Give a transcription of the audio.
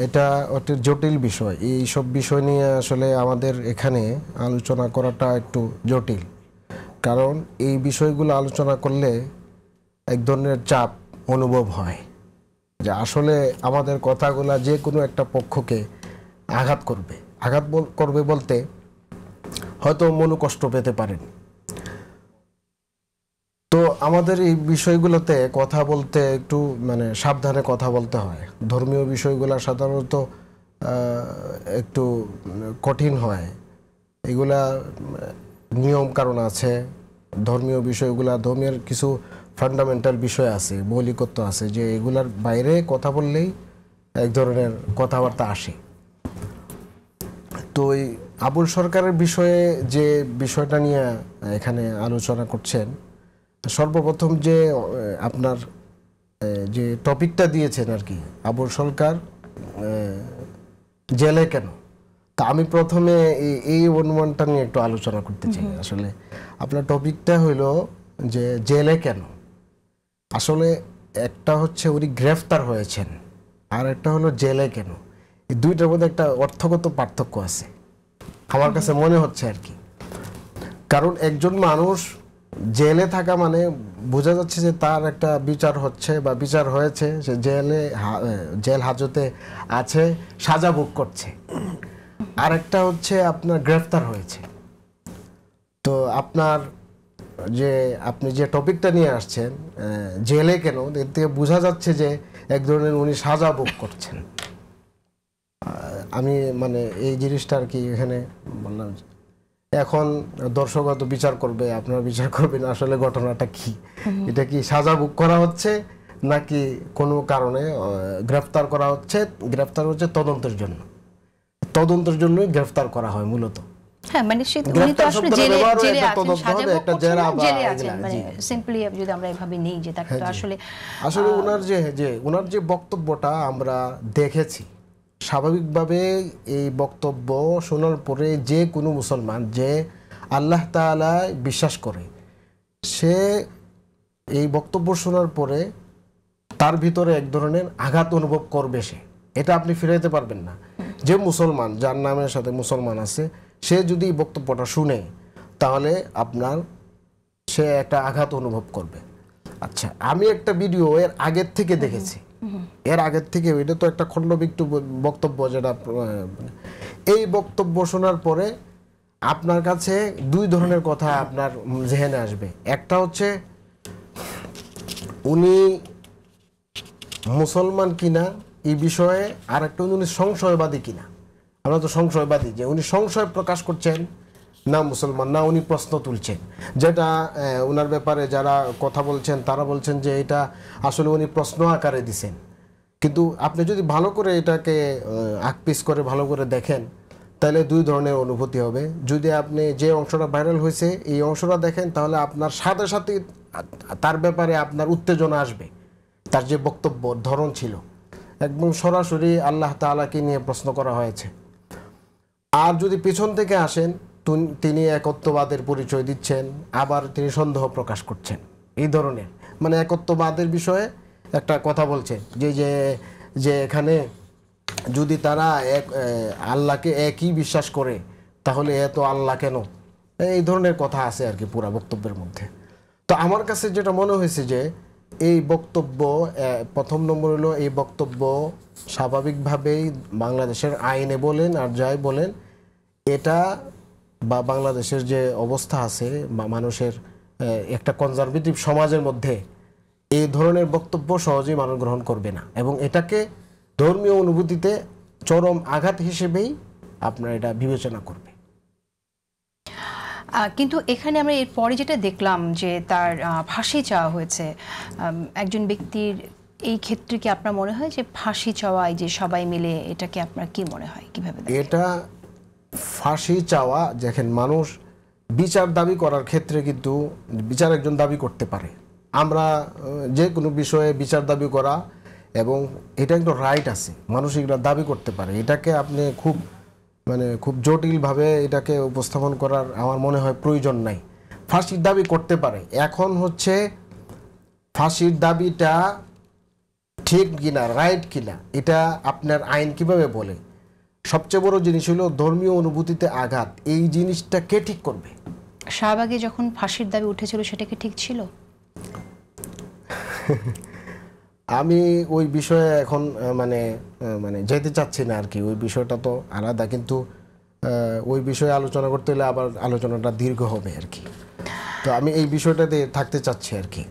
এটা অতি জটিল বিষয়। এই সব বিষয় নিয়ে আসলে আমাদের এখানে আলোচনা করাটা একটু জটিল, কারণ এই বিষয়গুলো আলোচনা করলে এক ধরনের চাপ অনুভব হয় যে আসলে আমাদের কথাগুলো যে কোনো একটা পক্ষকে আঘাত করবে। করবে বলতে হয়তো মনোকষ্ট পেতে পারেন। তো আমাদের এই বিষয়গুলোতে কথা বলতে একটু সাবধানে কথা বলতে হয়। ধর্মীয় বিষয়গুলো সাধারণত একটু কঠিন হয়। এগুলা নিয়ম কারণ আছে। ধর্মীয় বিষয়গুলা, ধর্মের কিছু ফান্ডামেন্টাল বিষয় আছে, মৌলিকত্ব আছে, যে এগুলার বাইরে কথা বললেই এক ধরনের কথাবার্তা আসে। তো এই আবুল সরকারের বিষয়ে যে বিষয়টা নিয়ে এখানে আলোচনা করছেন, সর্বপ্রথম যে আপনার যে টপিকটা দিয়েছেন আর কি, আবুল সরকার জেলে কেন, তা আমি প্রথমে এই অনুমানটা নিয়ে একটু আলোচনা করতে চাই। আসলে আপনার টপিকটা হইলো যে জেলে কেন। আসলে একটা হচ্ছে উনি গ্রেফতার হয়েছেন, আর একটা হলো জেলে কেন। এই দুইটার মধ্যে একটা অর্থগত পার্থক্য আছে আমার কাছে মনে হচ্ছে আর কি। কারণ একজন মানুষ জেলে থাকা মানে বোঝা যাচ্ছে যে তার একটা বিচার হচ্ছে বা বিচার হয়েছে, সে জেল হাজতে আছে, সাজা ভোগ করছে। আর একটা হচ্ছে আপনার গ্রেফতার হয়েছে। তো আপনি যে টপিকটা নিয়ে আসছেন জেলে কেন, এর থেকে বোঝা যাচ্ছে যে এক ধরনের উনি সাজা ভোগ করছেন। আমি এই জিনিসটা আর কি এখানে বললাম। এখন দর্শকরা তো বিচার করবে, আপনারা বিচার করবেন আসলে ঘটনাটা কি। এটা কি সাজা ভোগ করা হচ্ছে নাকি কোনো কারণে গ্রেফতার করা হচ্ছে? গ্রেফতার হচ্ছে তদন্তের জন্যই গ্রেফতার করা হয় মূলত। হ্যাঁ, উনি তো আসলে জেলে আছেন, সাজা ভোগ করছেন, জেলে আছেন, সিম্পলি যদি আমরা এভাবে নেই যে তাকে তো আসলে ওনার যে বক্তব্যটা আমরা দেখেছি, স্বাভাবিকভাবে এই বক্তব্য শোনার পরে যে কোনো মুসলমান যে আল্লাহ তাআলা বিশ্বাস করে, সে এই বক্তব্য শোনার পরে তার ভিতরে এক ধরনের আঘাত অনুভব করবে। এটা আপনি ফিরাইতে পারবেন না। যে মুসলমান, যার নামের সাথে মুসলমান আছে, সে যদি এই বক্তব্যটা শুনে তাহলে সে একটা আঘাত অনুভব করবে। আচ্ছা, আমি একটা ভিডিও এর আগের থেকে দেখেছি। এর আগের থেকে এটা তো একটা খণ্ডবিক্ত বক্তব্য, যেটা এই বক্তব্য শোনার পরে আপনার কাছে দুই ধরনের কথা আপনার জেহেনে আসবে। একটা হচ্ছে উনি মুসলমান কিনা এই বিষয়ে, আর একটা উনি সংশয়বাদী কিনা। আমরা তো সংশয়বাদী, যে উনি সংশয় প্রকাশ করছেন না মুসলমান, না উনি প্রশ্ন তুলছেন। যেটা ওনার ব্যাপারে যারা কথা বলছেন তারা বলছেন যে এটা আসলে উনি প্রশ্ন আকারে দিছেন। কিন্তু আপনি যদি ভালো করে এটাকে আকপিস করে ভালো করে দেখেন, তাহলে দুই ধরনের অনুভূতি হবে। যদি আপনি যে অংশটা ভাইরাল হয়েছে এই অংশটা দেখেন, তাহলে আপনার সাথে সাথে তার ব্যাপারে আপনার উত্তেজনা আসবে। তার যে বক্তব্য ধরন ছিল, একদম সরাসরি আল্লাহ তাআলাকে নিয়ে প্রশ্ন করা হয়েছে। আর যদি পিছন থেকে আসেন, তিনি একত্ববাদের পরিচয় দিচ্ছেন, আবার তিনি সন্দেহ প্রকাশ করছেন। এই ধরনের একত্ববাদের বিষয়ে একটা কথা বলছে যে এখানে যদি তারা আল্লাহকে একই বিশ্বাস করে, তাহলে এত আল্লাহ কেন? এই ধরনের কথা আছে আর কি পুরা বক্তব্যের মধ্যে। তো আমার কাছে যেটা মনে হয়েছে যে এই বক্তব্য, প্রথম নম্বর হলো এই বক্তব্য স্বাভাবিকভাবেই বাংলাদেশের আইনে বলেন আর যাই বলেন, এটা বা বাংলাদেশের যে অবস্থা আছে বা মানুষের একটা কনজারভেটিভ সমাজের মধ্যে এই ধরনের বক্তব্য সহজেই মানুষ গ্রহণ করবে না, এবং এটাকে ধর্মীয় অনুভূতিতে চরম আঘাত হিসেবেই আপনার এটা বিবেচনা করবে। কিন্তু এখানে আমরা এরপরে যেটা দেখলাম যে তার ফাঁসি চাওয়া হয়েছে একজন ব্যক্তির, এই ক্ষেত্রে কি আপনার মনে হয় যে ফাঁসি চাওয়ায় যে সবাই মিলে, এটাকে আপনার কি মনে হয়, কিভাবে দেখেন? এটা ফাঁসি চাওয়া, দেখেন মানুষ বিচার দাবি করার ক্ষেত্রে কিন্তু বিচার একজন দাবি করতে পারে। আমরা যে কোনো বিষয়ে বিচার দাবি করা, এবং এটা একটা রাইট আছে, মানুষ এগুলো দাবি করতে পারে। এটাকে আপনি খুব জটিলভাবে এটাকে উপস্থাপন করার আমার মনে হয় প্রয়োজন নাই। ফাঁসির দাবি করতে পারে। এখন হচ্ছে ফাঁসির দাবিটা ঠিক কিনা, রাইট কিনা, এটা আপনার আইন কিভাবে বলে। সবচেয়ে বড় জিনিস হলো ধর্মীয় অনুভূতিতে আঘাত, এই জিনিসটা কে ঠিক করবে? শাহবাগে যখন ফাঁসির দাবি উঠেছিল সেটা কি ঠিক ছিল? আমি ওই বিষয়ে এখন মানে যেতে চাচ্ছি না আর কি, ওই বিষয়টা তো আলাদা, কিন্তু ওই বিষয়ে আলোচনা করতে হলে আবার আলোচনাটা দীর্ঘ হবে আর কি, তো আমি এই বিষয়টাতে থাকতে চাচ্ছি আর কি।